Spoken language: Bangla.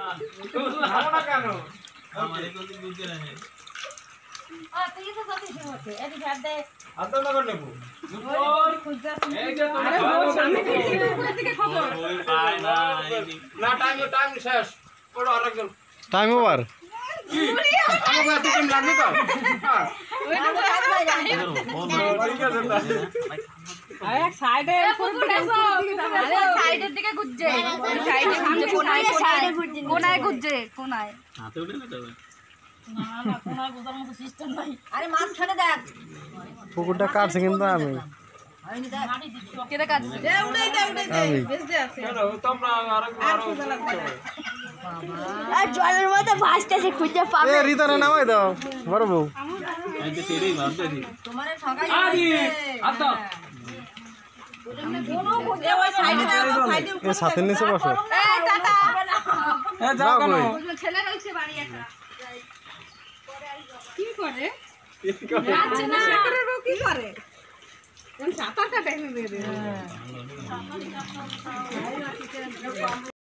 ভালো না কেন আমারে কত বুঝতে না তুই তো কত শুনতে এদি ভাত দে আদর না করে নেবো এই যে আরে তোমার সামনে থেকে খবর ওই পায় না না টাইম শেষ পড়ো আরেকজন টাইম ওভার আমাকে এত টাইম লাগবে তো হ্যাঁ ওই তো কাজ হয়ে যায় ঠিক আছে আরে এক সাইডে আরে সাইডের দিকে গুজছে সাইডে গুজছে কোনায় সাইডে গুজছে কোনায় গুজছে কোনায় হাতে উঠে না তবে না না কোনায় গুজার মতো সিস্টেম নাই আরে মাছ ছাড়ে দেখ পুকুরটা কাটছে কিন্তু আমি কেটে কাটছে উড়াই দে আমি বেঁচে আছে কেন তোমরা আরো আর জলের মধ্যে ভাসতেছে খুঁজে পাবে এ রিতারে নামাই দাও বড় বউ আমি তো তেরেই ভাবতেছি তোমারে সকালে আরে আদর কোনো খুঁজে ওই সাইডে দাও সাইডে এ সাথে নিচে বসো এই টাটা এ যাও কেন ছেলে রইছে বাড়ি একটা কি করে যাচ্ছে না শেখরের বউ কি করে সাঁতার কাটে এনে দিয়ে